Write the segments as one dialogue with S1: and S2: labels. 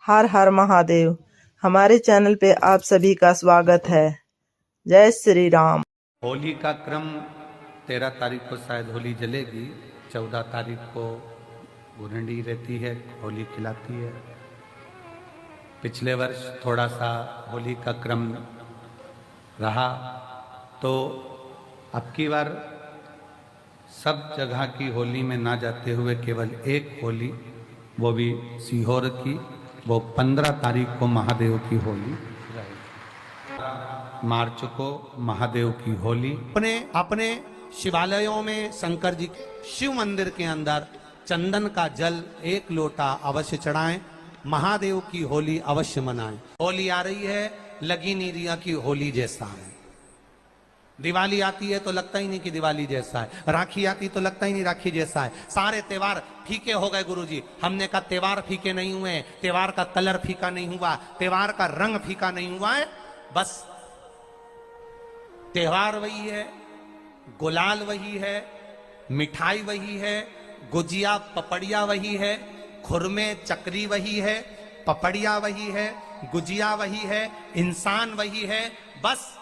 S1: हर हर महादेव। हमारे चैनल पे आप सभी का स्वागत है। जय श्री राम।
S2: होली का क्रम 13 तारीख को शायद होली जलेगी, 14 तारीख को गुरंडी रहती है, होली खिलाती है। पिछले वर्ष थोड़ा सा होली का क्रम रहा, तो अब की बार सब जगह की होली में ना जाते हुए केवल एक होली, वो भी सीहोर की, वो 15 तारीख को महादेव की होली रहेगी। मार्च को महादेव की होली।
S3: अपने अपने शिवालयों में शंकर जी शिव मंदिर के अंदर चंदन का जल 1 लोटा अवश्य चढ़ाएं। महादेव की होली अवश्य मनाएं। होली आ रही है, लगी नहीं रिया की होली जैसा है। दिवाली आती है तो लगता ही नहीं कि दिवाली जैसा है। राखी आती तो लगता ही नहीं राखी जैसा है। सारे त्योहार फीके हो गए गुरुजी। हमने कहा त्योहार फीके नहीं हुए, त्योहार का कलर फीका नहीं हुआ, त्योहार का रंग फीका नहीं हुआ है। बस त्योहार वही है, गुलाल वही है, मिठाई वही है, गुजिया पपड़िया वही है, खुरमे चकरी वही है, पपड़िया वही है, गुजिया वही है, इंसान वही है। बस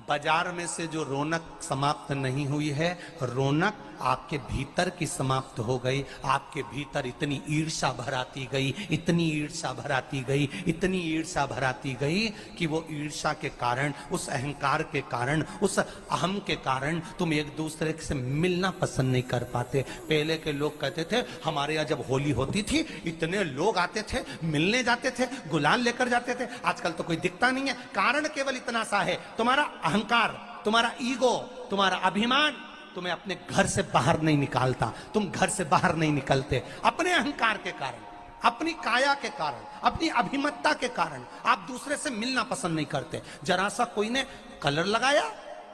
S3: बाजार में से जो रौनक समाप्त नहीं हुई है, रौनक आपके भीतर की समाप्त हो गई। आपके भीतर इतनी ईर्ष्या भराती गई, इतनी ईर्ष्या भराती गई, इतनी ईर्ष्या भराती गई कि वो ईर्ष्या के कारण, उस अहंकार के कारण, उस अहम के कारण तुम एक दूसरे से मिलना पसंद नहीं कर पाते। पहले के लोग कहते थे हमारे यहाँ जब होली होती थी इतने लोग आते थे, मिलने जाते थे, गुलाल लेकर जाते थे। आजकल तो कोई दिखता नहीं है। कारण केवल इतना सा है, तुम्हारा अहंकार, तुम्हारा ईगो, तुम्हारा अभिमान तुम्हें अपने घर से बाहर नहीं निकालता। तुम घर से बाहर नहीं निकलते अपने अहंकार के कारण, अपनी काया के कारण, अपनी अभिमतता के कारण। आप दूसरे से मिलना पसंद नहीं करते। जरा सा कोई ने कलर लगाया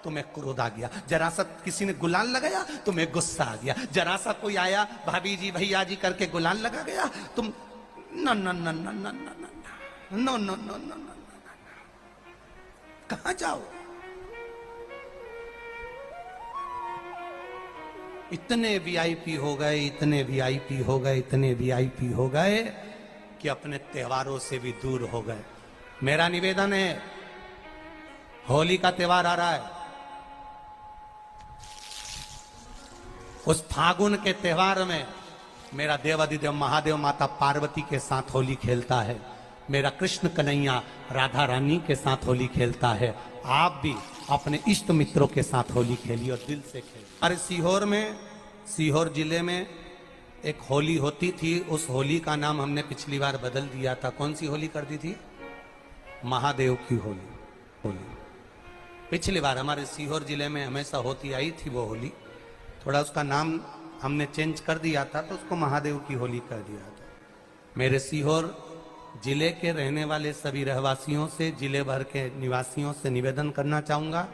S3: तुम्हें क्रोध आ गया, जरा सा किसी ने गुलाल लगाया तुम्हें गुस्सा आ गया, जरा सा कोई आया भाभी जी भैया जी करके गुलाल लगा गया, तुम न न न न न न न न न कहां जाओ। इतने वीआईपी हो गए, इतने वीआईपी हो गए, इतने वीआईपी हो गए कि अपने त्योहारों से भी दूर हो गए। मेरा निवेदन है, होली का त्योहार आ रहा है, उस फागुन के त्योहार में मेरा देवाधिदेव महादेव माता पार्वती के साथ होली खेलता है, मेरा कृष्ण कन्हैया राधा रानी के साथ होली खेलता है। आप भी अपने इष्ट मित्रों के साथ होली खेलिए और दिल से खेलिए। अरे सीहोर जिले में एक होली होती थी, उस होली का नाम हमने पिछली बार बदल दिया था। कौन सी होली कर दी थी? महादेव की होली। पिछली बार हमारे सीहोर जिले में हमेशा होती आई थी वो होली, थोड़ा उसका नाम हमने चेंज कर दिया था, तो उसको महादेव की होली कर दिया था। मेरे सीहोर जिले के रहने वाले सभी रहवासियों से, जिले भर के निवासियों से निवेदन करना चाहूंगा,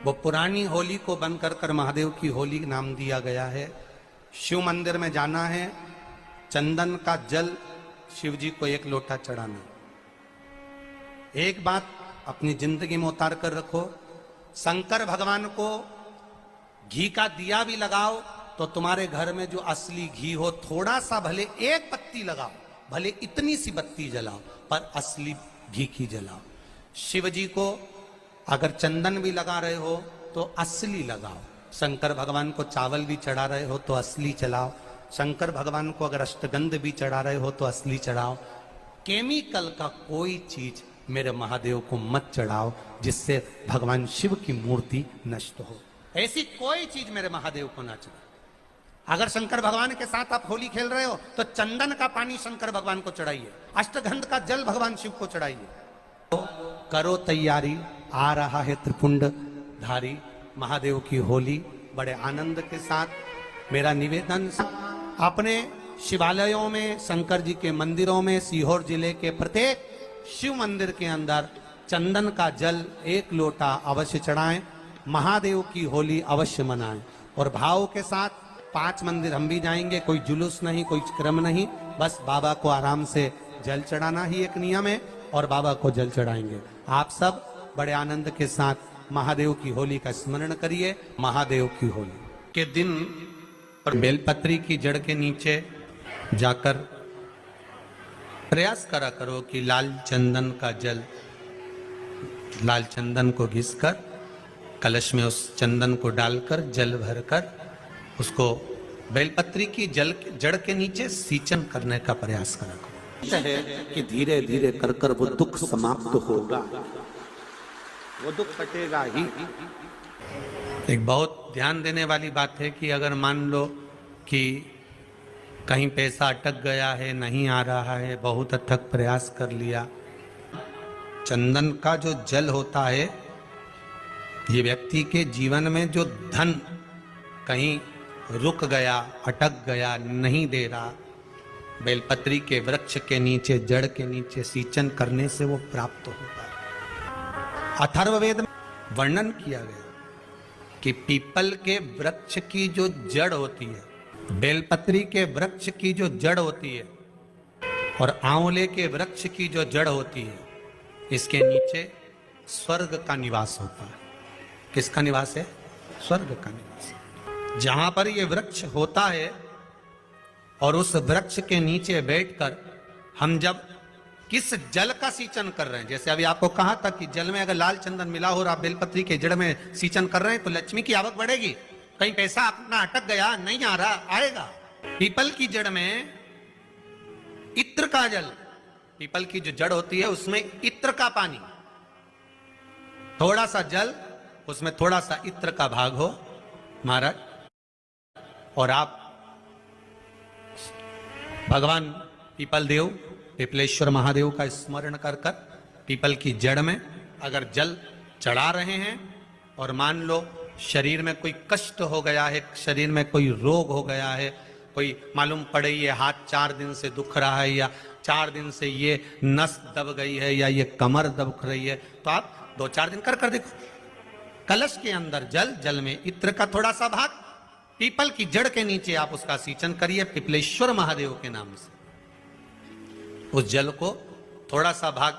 S3: वो पुरानी होली को बंद कर महादेव की होली नाम दिया गया है। शिव मंदिर में जाना है, चंदन का जल शिव जी को 1 लोटा चढ़ाना। एक बात अपनी जिंदगी में उतार कर रखो, शंकर भगवान को घी का दिया भी लगाओ तो तुम्हारे घर में जो असली घी हो, थोड़ा सा भले 1 पत्ती लगाओ, भले इतनी सी बत्ती जलाओ, पर असली घी की जलाओ। शिव जी को अगर चंदन भी लगा रहे हो तो असली लगाओ। शंकर भगवान को चावल भी चढ़ा रहे हो तो असली चढ़ाओ। शंकर भगवान को अगर अष्टगंध भी चढ़ा रहे हो तो असली चढ़ाओ। केमिकल का कोई चीज मेरे महादेव को मत चढ़ाओ जिससे भगवान शिव की मूर्ति नष्ट हो। ऐसी कोई चीज मेरे महादेव को ना चढ़ाओ। अगर शंकर भगवान के साथ आप होली खेल रहे हो तो चंदन का पानी शंकर भगवान को चढ़ाइए, अष्टगंध का जल भगवान शिव को चढ़ाइए। तो करो तैयारी, आ रहा है त्रिपुंड धारी महादेव की होली। बड़े आनंद के साथ मेरा निवेदन, अपने शिवालयों में, शंकर जी के मंदिरों में, सीहोर जिले के प्रत्येक शिव मंदिर के अंदर चंदन का जल 1 लोटा अवश्य चढ़ाएं। महादेव की होली अवश्य मनाएं और भाव के साथ 5 मंदिर हम भी जाएंगे। कोई जुलूस नहीं, कोई क्रम नहीं, बस बाबा को आराम से जल चढ़ाना ही एक नियम है और बाबा को जल चढ़ाएंगे। आप सब बड़े आनंद के साथ महादेव की होली का स्मरण करिए। महादेव की होली के दिन और बेलपत्री की जड़ के नीचे जाकर प्रयास करा करो कि लाल चंदन का जल, लाल चंदन को घिसकर कलश में उस चंदन को डालकर जल भरकर उसको बेलपत्री की जड़ के नीचे सींचन करने का प्रयास करा करो।
S4: है कि धीरे धीरे कर कर वो दुख समाप्त होगा, वो दुख कटेगा ही।
S3: एक बहुत ध्यान देने वाली बात है कि अगर मान लो कि कहीं पैसा अटक गया है, नहीं आ रहा है, बहुत अथक प्रयास कर लिया, चंदन का जो जल होता है ये व्यक्ति के जीवन में जो धन कहीं रुक गया, अटक गया, नहीं दे रहा, बेलपत्री के वृक्ष के नीचे, जड़ के नीचे सींचन करने से वो प्राप्त होगा। अथर्ववेद में वर्णन किया गया कि पीपल के वृक्ष की जो जड़ होती है, बेलपत्री के वृक्ष की जो जड़ होती है और आंवले के वृक्ष की जो जड़ होती है, इसके नीचे स्वर्ग का निवास होता है। किसका निवास है? स्वर्ग का निवास। जहां पर ये वृक्ष होता है और उस वृक्ष के नीचे बैठकर हम जब किस जल का सींचन कर रहे हैं, जैसे अभी आपको कहा था कि जल में अगर लाल चंदन मिला हो और आप बेलपत्री के जड़ में सींचन कर रहे हैं तो लक्ष्मी की आवक बढ़ेगी। कहीं पैसा अपना अटक गया, नहीं आ रहा, आएगा। पीपल की जड़ में इत्र का जल, पीपल की जो जड़ होती है उसमें इत्र का पानी, थोड़ा सा जल, उसमें थोड़ा सा इत्र का भाग हो महाराज, और आप भगवान पीपल देव, पिपलेश्वर महादेव का स्मरण कर कर पीपल की जड़ में अगर जल चढ़ा रहे हैं और मान लो शरीर में कोई कष्ट हो गया है, शरीर में कोई रोग हो गया है, कोई मालूम पड़े ये हाथ 4 दिन से दुख रहा है या 4 दिन से ये नस दब गई है या ये कमर दब रही है, तो आप 2-4 दिन कर देखो। कलश के अंदर जल, जल में इत्र का थोड़ा सा भाग, पीपल की जड़ के नीचे आप उसका सींचन करिए पिपलेश्वर महादेव के नाम से। उस जल को थोड़ा सा भाग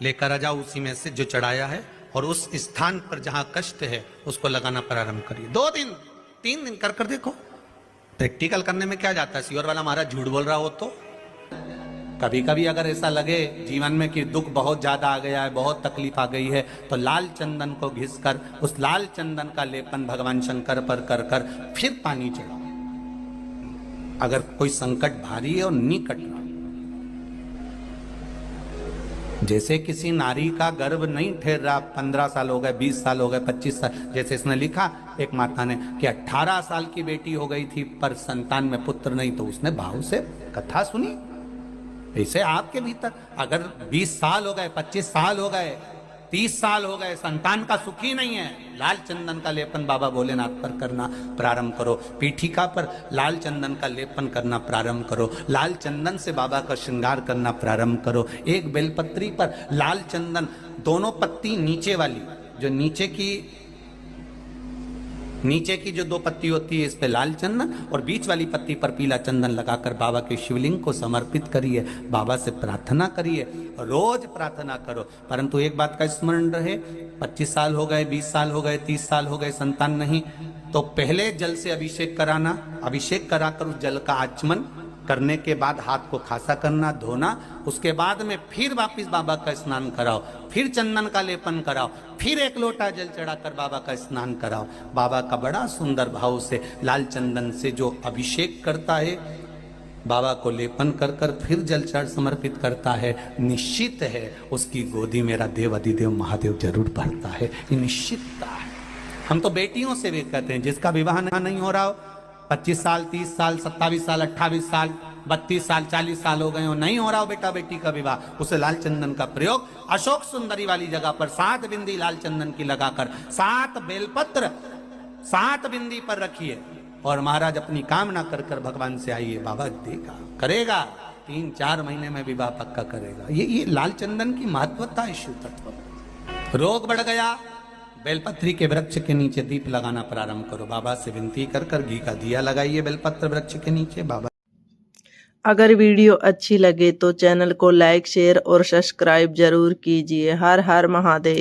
S3: लेकर आ जाओ उसी में से जो चढ़ाया है, और उस स्थान पर जहां कष्ट है उसको लगाना प्रारंभ करिए। 2 दिन 3 दिन कर देखो। प्रैक्टिकल करने में क्या जाता है? सियोर वाला महाराज झूठ बोल रहा हो तो कभी कभी अगर ऐसा लगे जीवन में कि दुख बहुत ज्यादा आ गया है, बहुत तकलीफ आ गई है, तो लाल चंदन को घिसकर उस लाल चंदन का लेपन भगवान शंकर पर कर कर फिर पानी चढ़ाओ। अगर कोई संकट भारी है और नहीं कट रहा, जैसे किसी नारी का गर्भ नहीं ठहर रहा, 15 साल हो गए, 20 साल हो गए, 25 साल, जैसे इसने लिखा एक माता ने कि 18 साल की बेटी हो गई थी पर संतान में पुत्र नहीं, तो उसने भाव से कथा सुनी। ऐसे आपके भीतर अगर 20 साल हो गए, 25 साल हो गए, 30 साल हो गए, संतान का सुख ही नहीं है, लाल चंदन का लेपन बाबा भोलेनाथ पर करना प्रारंभ करो। पीठिका पर लाल चंदन का लेपन करना प्रारंभ करो। लाल चंदन से बाबा का श्रृंगार करना प्रारंभ करो। एक बेलपत्री पर लाल चंदन, दोनों पत्ती नीचे वाली, जो नीचे की जो 2 पत्ती होती है इस पे लाल चंदन, और बीच वाली पत्ती पर पीला चंदन लगाकर बाबा के शिवलिंग को समर्पित करिए। बाबा से प्रार्थना करिए, रोज प्रार्थना करो। परंतु एक बात का स्मरण रहे, 25 साल हो गए, 20 साल हो गए, 30 साल हो गए, संतान नहीं, तो पहले जल से अभिषेक कराना, अभिषेक कराकर उस जल का आचमन करने के बाद हाथ को खासा करना, धोना, उसके बाद में फिर वापस बाबा का स्नान कराओ, फिर चंदन का लेपन कराओ, फिर 1 लोटा जल चढ़ाकर बाबा का स्नान कराओ। बाबा का बड़ा सुंदर भाव से लाल चंदन से जो अभिषेक करता है, बाबा को लेपन कर कर फिर जल चढ़ समर्पित करता है, निश्चित है उसकी गोदी मेरा देव अधिदेव महादेव जरूर भरता है। ये निश्चितता है। हम तो बेटियों से भी कहते हैं, जिसका विवाह नहीं हो रहा हो, 25 साल, 30 साल, 27 साल, 28 साल, 32 साल, 40 साल हो गए हो, नहीं हो रहा हो बेटा बेटी का विवाह, उसे लाल चंदन का प्रयोग अशोक सुंदरी वाली जगह पर 7 बिंदी लाल चंदन की लगाकर 7 बेलपत्र 7 बिंदी पर रखिए और महाराज अपनी कामना कर कर भगवान से आइए, बाबा देगा, करेगा, 3-4 महीने में विवाह पक्का करेगा। ये लाल चंदन की महत्वता है शिव तत्व। रोग बढ़ गया, बेलपत्री के वृक्ष के नीचे दीप लगाना प्रारंभ करो। बाबा से विनती कर कर घी का दिया लगाइए बेलपत्र वृक्ष के नीचे। बाबा
S1: अगर वीडियो अच्छी लगे तो चैनल को लाइक, शेयर और सब्सक्राइब जरूर कीजिए। हर हर महादेव।